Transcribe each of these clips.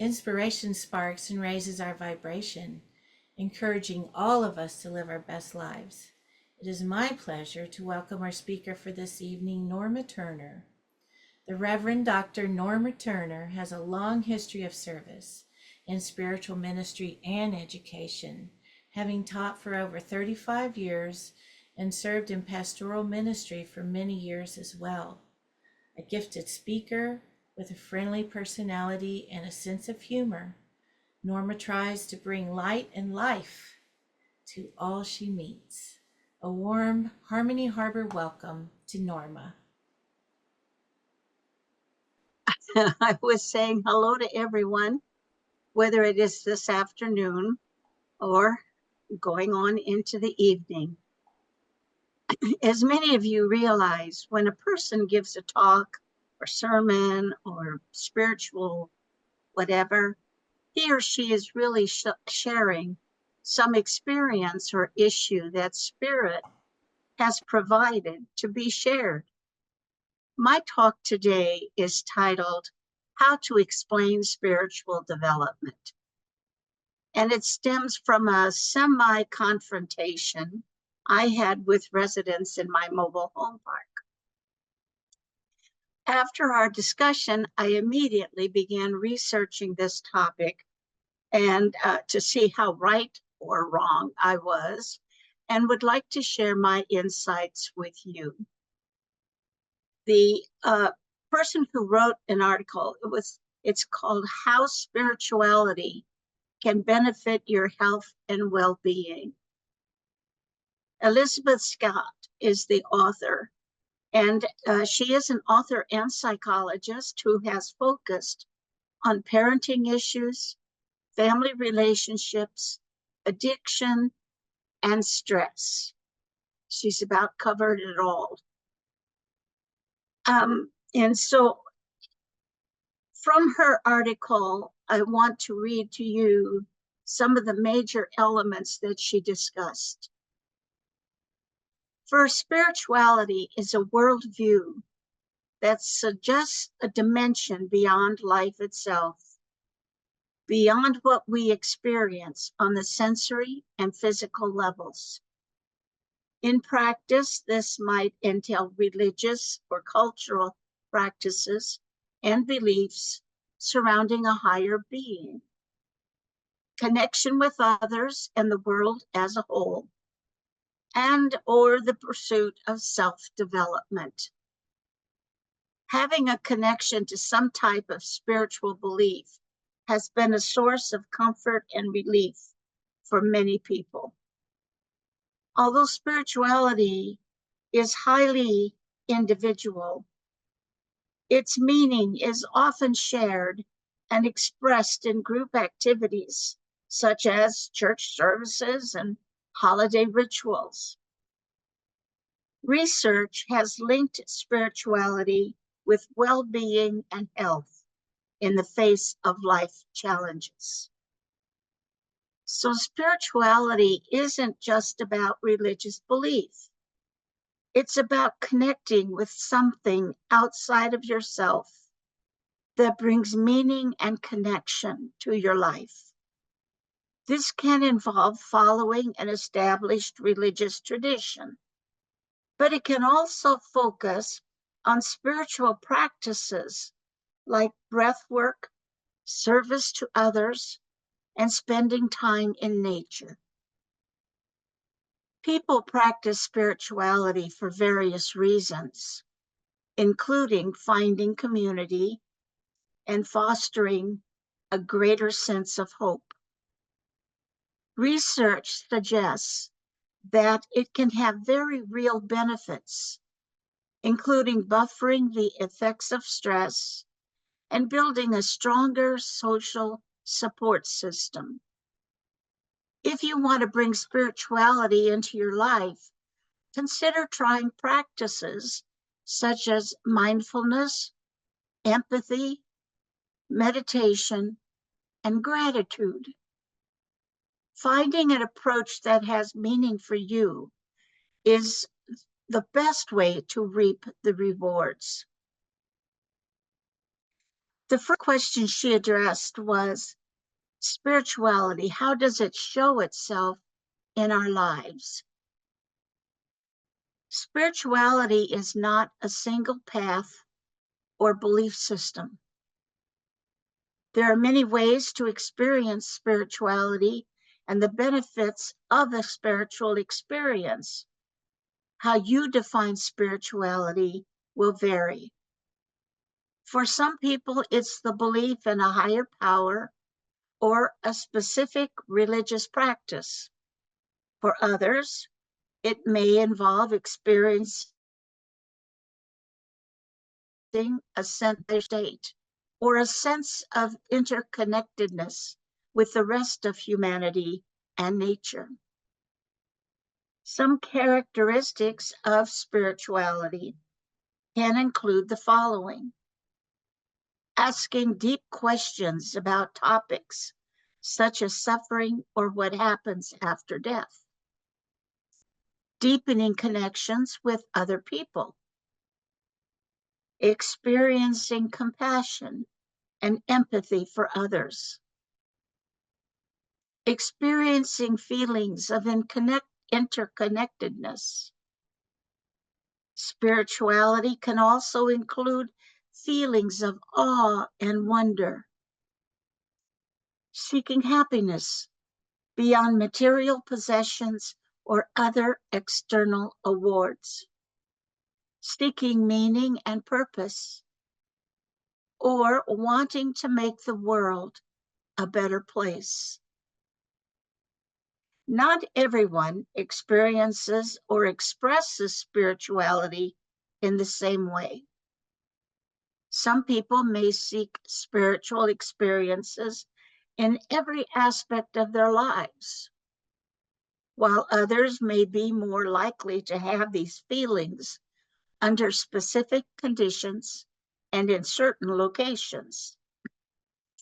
Inspiration sparks and raises our vibration, encouraging all of us to live our best lives. It is my pleasure to welcome our speaker for this evening, Norma Turner. The Reverend Dr. Norma Turner has a long history of service in spiritual ministry and education, having taught for over 35 years and served in pastoral ministry for many years as well. A gifted speaker with a friendly personality and a sense of humor, Norma tries to bring light and life to all she meets. A warm Harmony Harbor welcome to Norma. I was saying hello to everyone, whether it is this afternoon or going on into the evening. As many of you realize, when a person gives a talk or sermon or spiritual whatever, he or she is really sharing some experience or issue that Spirit has provided to be shared. My talk today is titled, How to Explain Spiritual Development. And it stems from a semi-confrontation I had with residents in my mobile home park. After our discussion, I immediately began researching this topic and to see how right or wrong I was, and would like to share my insights with you. The person who wrote an article, it's called How Spirituality Can Benefit Your Health and Well-Being. Elizabeth Scott is the author, and she is an author and psychologist who has focused on parenting issues, family relationships, addiction, and stress. She's about covered it all. And so from her article, I want to read to you some of the major elements that she discussed. First, spirituality is a worldview that suggests a dimension beyond life itself, beyond what we experience on the sensory and physical levels. In practice, this might entail religious or cultural practices and beliefs surrounding a higher being, connection with others and the world as a whole, and or the pursuit of self-development. Having a connection to some type of spiritual belief has been a source of comfort and relief for many people. Although spirituality is highly individual, its meaning is often shared and expressed in group activities such as church services and holiday rituals. Research has linked spirituality with well-being and health in the face of life challenges. So spirituality isn't just about religious belief. It's about connecting with something outside of yourself that brings meaning and connection to your life. This can involve following an established religious tradition, but it can also focus on spiritual practices like breath work, service to others, and spending time in nature. People practice spirituality for various reasons, including finding community and fostering a greater sense of hope. Research suggests that it can have very real benefits, including buffering the effects of stress and building a stronger social support system. If you want to bring spirituality into your life, consider trying practices such as mindfulness, empathy, meditation, and gratitude. Finding an approach that has meaning for you is the best way to reap the rewards. The first question she addressed was spirituality. How does it show itself in our lives? Spirituality is not a single path or belief system. There are many ways to experience spirituality and the benefits of a spiritual experience. How you define spirituality will vary. For some people, it's the belief in a higher power or a specific religious practice. For others, it may involve experiencing a sense of state or a sense of interconnectedness with the rest of humanity and nature. Some characteristics of spirituality can include the following: asking deep questions about topics such as suffering or what happens after death, deepening connections with other people, experiencing compassion and empathy for others, experiencing feelings of interconnectedness. Spirituality can also include feelings of awe and wonder, seeking happiness beyond material possessions or other external awards, seeking meaning and purpose, or wanting to make the world a better place. Not everyone experiences or expresses spirituality in the same way. Some people may seek spiritual experiences in every aspect of their lives, while others may be more likely to have these feelings under specific conditions and in certain locations.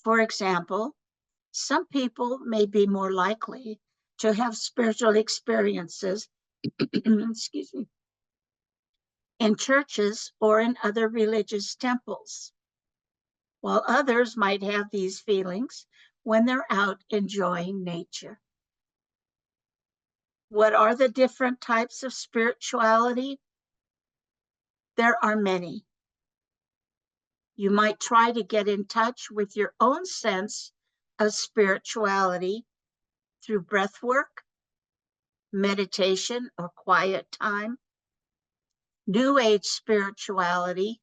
For example, some people may be more likely to have spiritual experiences excuse me, in churches or in other religious temples, while others might have these feelings when they're out enjoying nature. What are the different types of spirituality? There are many. You might try to get in touch with your own sense of spirituality through breath work, meditation or quiet time, New Age spirituality,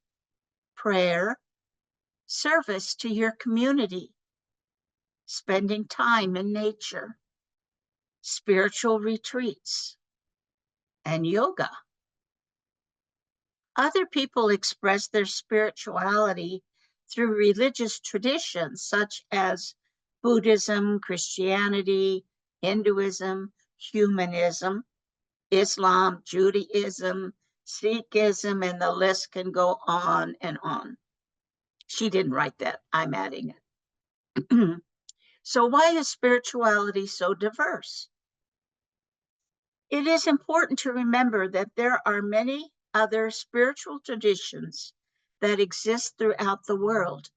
prayer, service to your community, spending time in nature, spiritual retreats, and yoga. Other people express their spirituality through religious traditions such as Buddhism, Christianity, Hinduism, humanism, Islam, Judaism, Sikhism, and the list can go on and on. She didn't write that, I'm adding it. So why is spirituality so diverse? It is important to remember that there are many other spiritual traditions that exist throughout the world,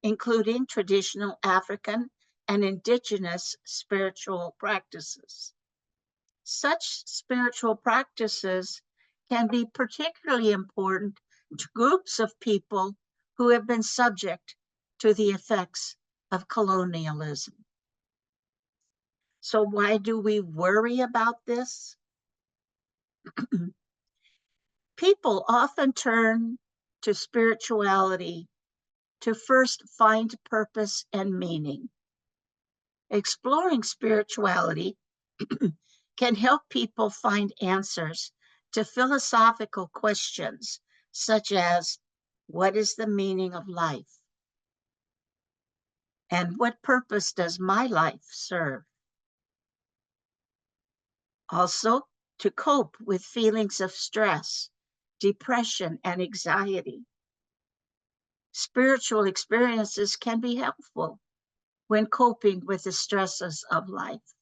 including traditional African and indigenous spiritual practices. Such spiritual practices can be particularly important to groups of people who have been subject to the effects of colonialism. So why do we worry about this? People often turn to spirituality to first find purpose and meaning. Exploring spirituality can help people find answers to philosophical questions such as, what is the meaning of life? And what purpose does my life serve? Also, to cope with feelings of stress, depression, and anxiety. Spiritual experiences can be helpful when coping with the stresses of life.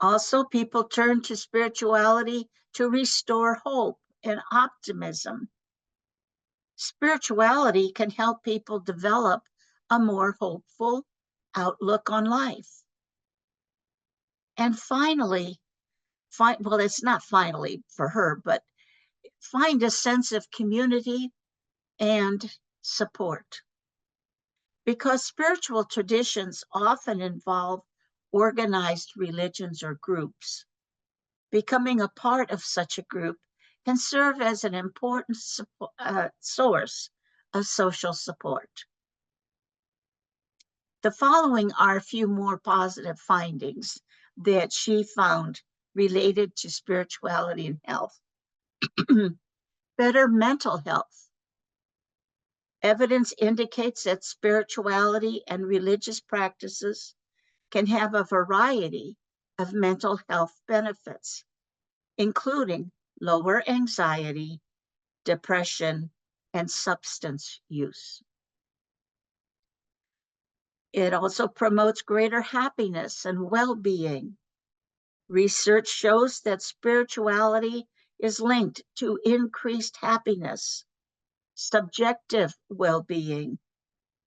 Also, people turn to spirituality to restore hope and optimism. Spirituality can help people develop a more hopeful outlook on life. And finally, well, it's not finally for her, but find a sense of community and support. Because spiritual traditions often involve organized religions or groups. Becoming a part of such a group can serve as an important source of social support. The following are a few more positive findings that she found related to spirituality and health. Better mental health. Evidence indicates that spirituality and religious practices can have a variety of mental health benefits, including lower anxiety, depression, and substance use. It also promotes greater happiness and well-being. Research shows that spirituality is linked to increased happiness, subjective well-being,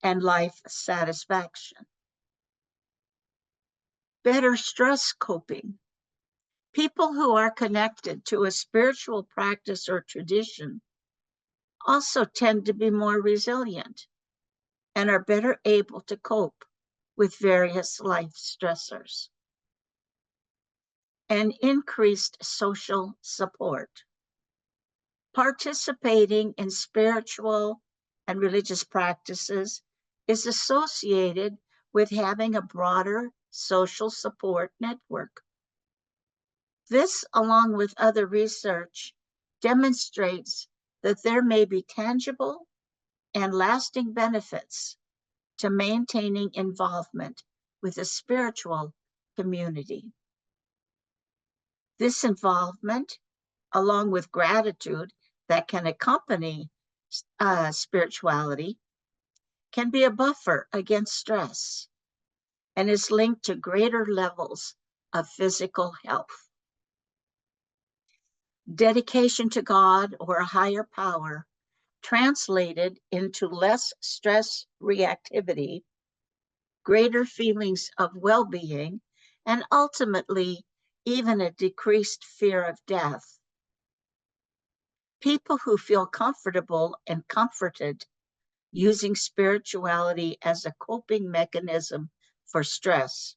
and life satisfaction. Better stress coping. People who are connected to a spiritual practice or tradition also tend to be more resilient and are better able to cope with various life stressors. And increased social support. Participating in spiritual and religious practices is associated with having a broader social support network. This, along with other research, demonstrates that there may be tangible and lasting benefits to maintaining involvement with a spiritual community. This involvement, along with gratitude that can accompany spirituality, can be a buffer against stress and is linked to greater levels of physical health. Dedication to God or a higher power translated into less stress reactivity, greater feelings of well-being, and ultimately even a decreased fear of death. People who feel comfortable and comforted using spirituality as a coping mechanism for stress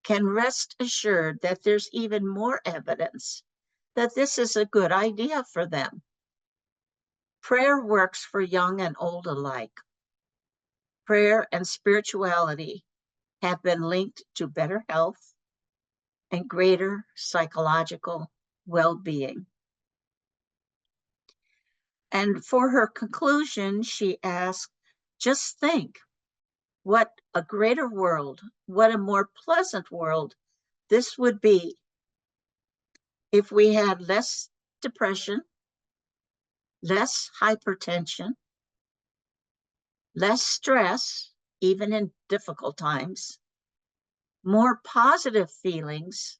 can rest assured that there's even more evidence that this is a good idea for them. Prayer works for young and old alike. Prayer and spirituality have been linked to better health and greater psychological well-being. And for her conclusion, she asked, just think what a greater world, what a more pleasant world this would be if we had less depression, less hypertension, less stress, even in difficult times, more positive feelings,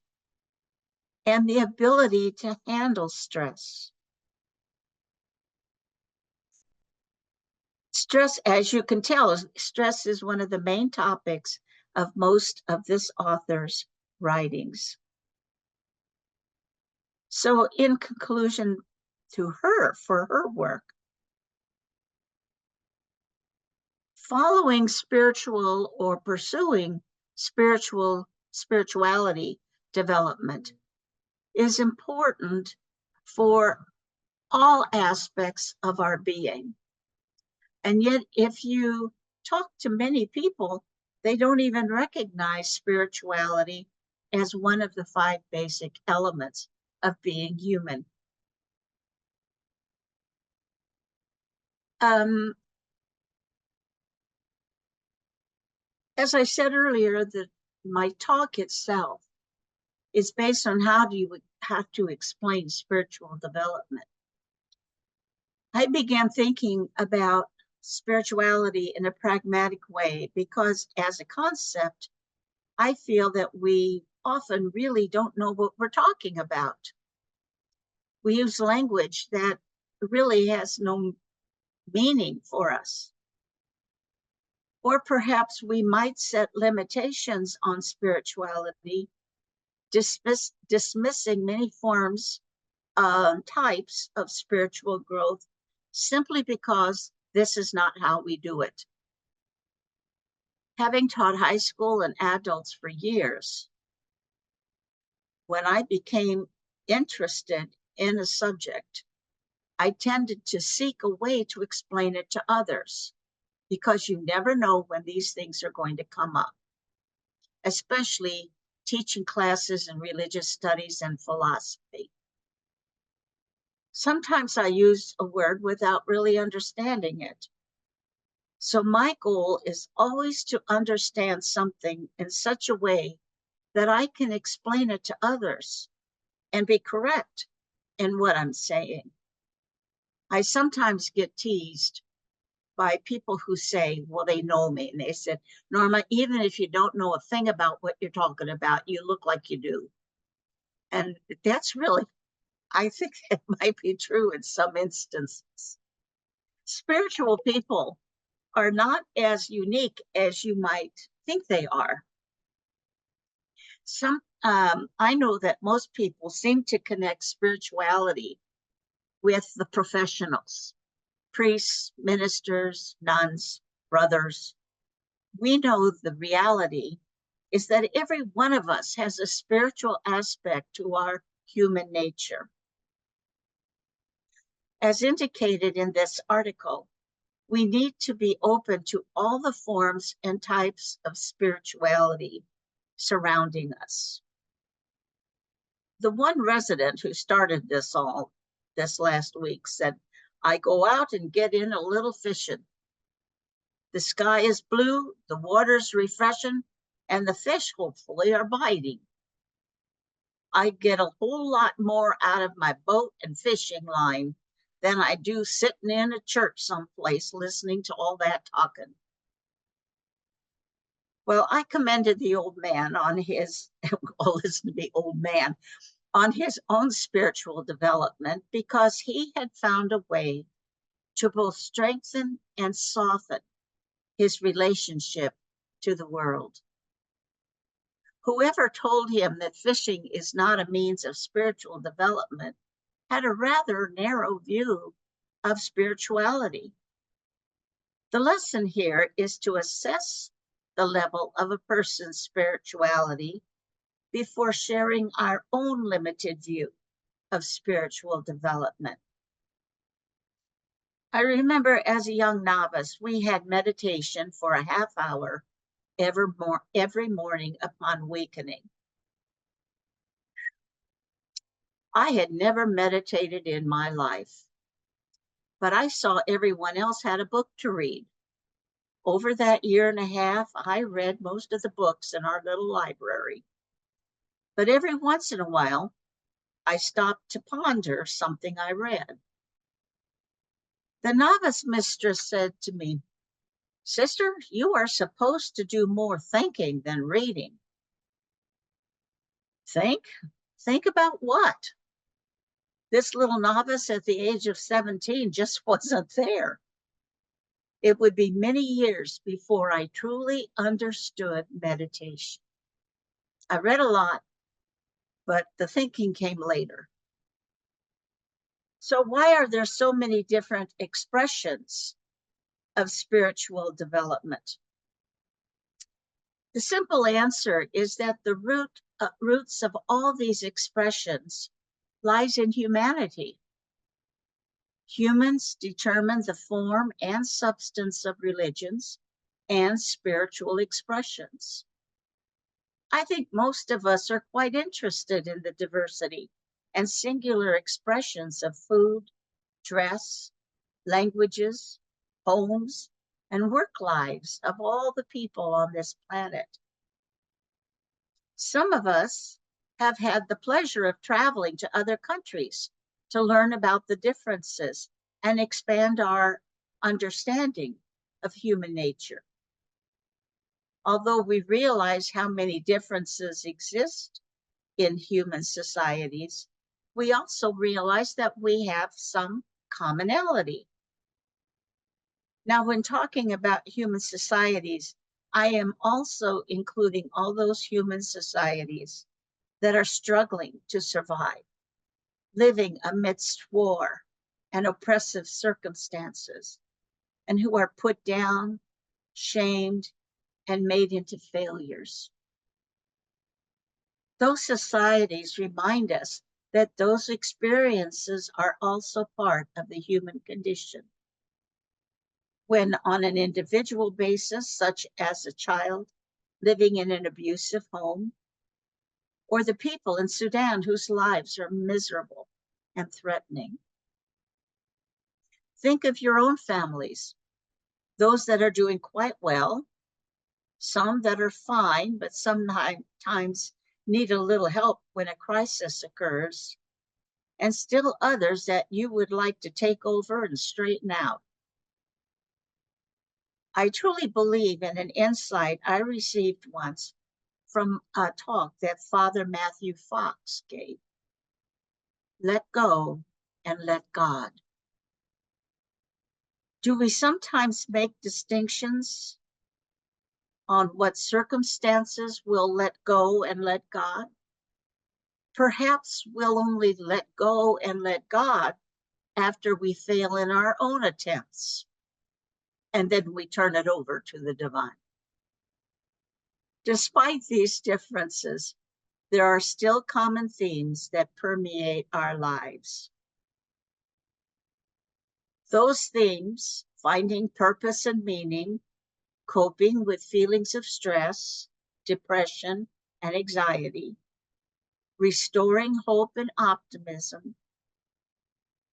and the ability to handle stress. Stress, as you can tell, stress is one of the main topics of most of this author's writings. So in conclusion to her, for her work, following spiritual or pursuing spirituality development is important for all aspects of our being. And yet, if you talk to many people, they don't even recognize spirituality as one of the 5 basic elements of being human. As I said earlier, my talk itself is based on how do you have to explain spiritual development. I began thinking about spirituality in a pragmatic way because as a concept, I feel that we often really don't know what we're talking about. We use language that really has no meaning for us. Or perhaps we might set limitations on spirituality, dismissing many forms, types of spiritual growth simply because this is not how we do it. Having taught high school and adults for years, when I became interested in a subject, I tended to seek a way to explain it to others because you never know when these things are going to come up, especially teaching classes in religious studies and philosophy. Sometimes I use a word without really understanding it. So my goal is always to understand something in such a way that I can explain it to others and be correct in what I'm saying. I sometimes get teased by people who say, well, they know me. And they said, Norma, even if you don't know a thing about what you're talking about, you look like you do. And that's really, I think it might be true in some instances. Spiritual people are not as unique as you might think they are. I know that most people seem to connect spirituality with the professionals, priests, ministers, nuns, brothers. We know the reality is that every one of us has a spiritual aspect to our human nature. As indicated in this article, we need to be open to all the forms and types of spirituality surrounding us. The one resident who started this last week said, I go out and get in a little fishing. The sky is blue, the water's refreshing, and the fish hopefully are biting. I get a whole lot more out of my boat and fishing line than I do sitting in a church someplace listening to all that talking. Well, I commended the old man on his, oh, listen to me, old man, on his own spiritual development because he had found a way to both strengthen and soften his relationship to the world. Whoever told him that fishing is not a means of spiritual development had a rather narrow view of spirituality. The lesson here is to assess the level of a person's spirituality before sharing our own limited view of spiritual development. I remember as a young novice, we had meditation for a half hour every morning upon awakening. I had never meditated in my life, but I saw everyone else had a book to read. Over that year and a half, I read most of the books in our little library. But every once in a while, I stopped to ponder something I read. The novice mistress said to me, Sister, you are supposed to do more thinking than reading. Think? Think about what? This little novice at the age of 17 just wasn't there. It would be many years before I truly understood meditation. I read a lot, but the thinking came later. So why are there so many different expressions of spiritual development? The simple answer is that the roots of all these expressions lies in humanity. Humans determine the form and substance of religions and spiritual expressions. I think most of us are quite interested in the diversity and singular expressions of food, dress, languages, homes, and work lives of all the people on this planet. Some of us have had the pleasure of traveling to other countries to learn about the differences and expand our understanding of human nature. Although we realize how many differences exist in human societies, we also realize that we have some commonality. Now, when talking about human societies, I am also including all those human societies that are struggling to survive, living amidst war and oppressive circumstances, and who are put down, shamed, and made into failures. Those societies remind us that those experiences are also part of the human condition. When on an individual basis, such as a child living in an abusive home, or the people in Sudan whose lives are miserable and threatening. Think of your own families, those that are doing quite well, some that are fine, but sometimes need a little help when a crisis occurs, and still others that you would like to take over and straighten out. I truly believe in an insight I received once from a talk that Father Matthew Fox gave. Let go and let God. Do we sometimes make distinctions on what circumstances we'll let go and let God? Perhaps we'll only let go and let God after we fail in our own attempts, and then we turn it over to the divine. Despite these differences, there are still common themes that permeate our lives. Those themes, finding purpose and meaning, coping with feelings of stress, depression, and anxiety, restoring hope and optimism,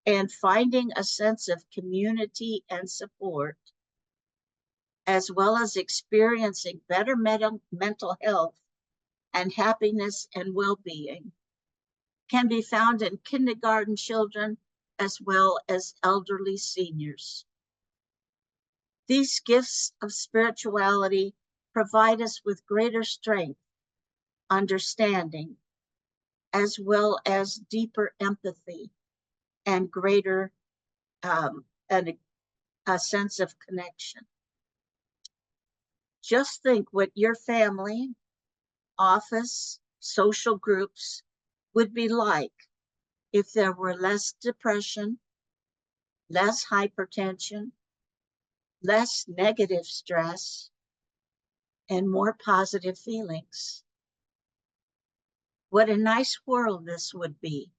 and finding a sense of community and support, as well as experiencing better mental health and happiness and well-being, can be found in kindergarten children as well as elderly seniors. These gifts of spirituality provide us with greater strength, understanding, as well as deeper empathy and greater and a sense of connection. Just think what your family, office, social groups would be like if there were less depression, less hypertension, less negative stress, and more positive feelings. What a nice world this would be,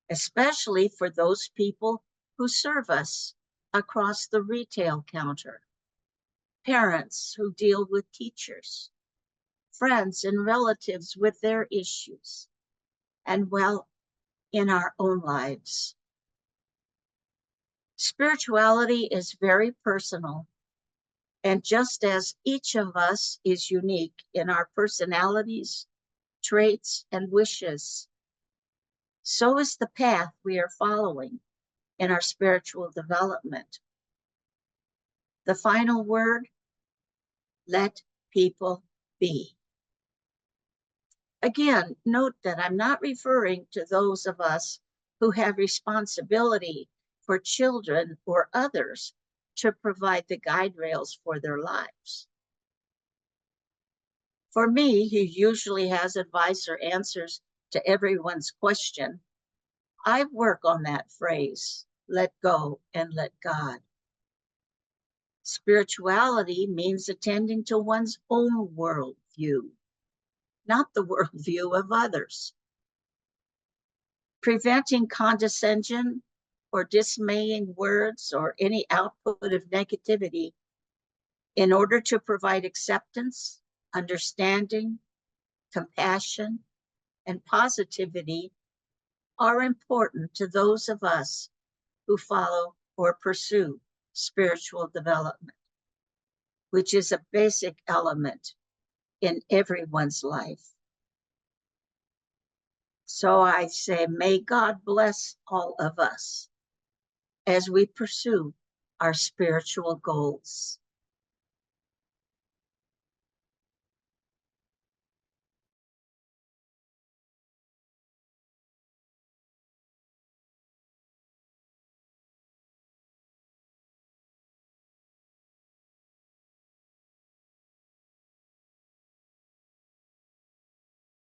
especially for those people who serve us across the retail counter, parents who deal with teachers, friends and relatives with their issues, and well, in our own lives. Spirituality is very personal, and just as each of us is unique in our personalities, traits, and wishes, so is the path we are following in our spiritual development. The final word, let people be. Again, note that I'm not referring to those of us who have responsibility for children or others to provide the guide rails for their lives. For me, who usually has advice or answers to everyone's question, I work on that phrase, let go and let God. Spirituality means attending to one's own worldview, not the worldview of others. Preventing condescension or dismaying words or any output of negativity in order to provide acceptance, understanding, compassion, and positivity are important to those of us who follow or pursue spiritual development, which is a basic element in everyone's life. So I say, may God bless all of us as we pursue our spiritual goals.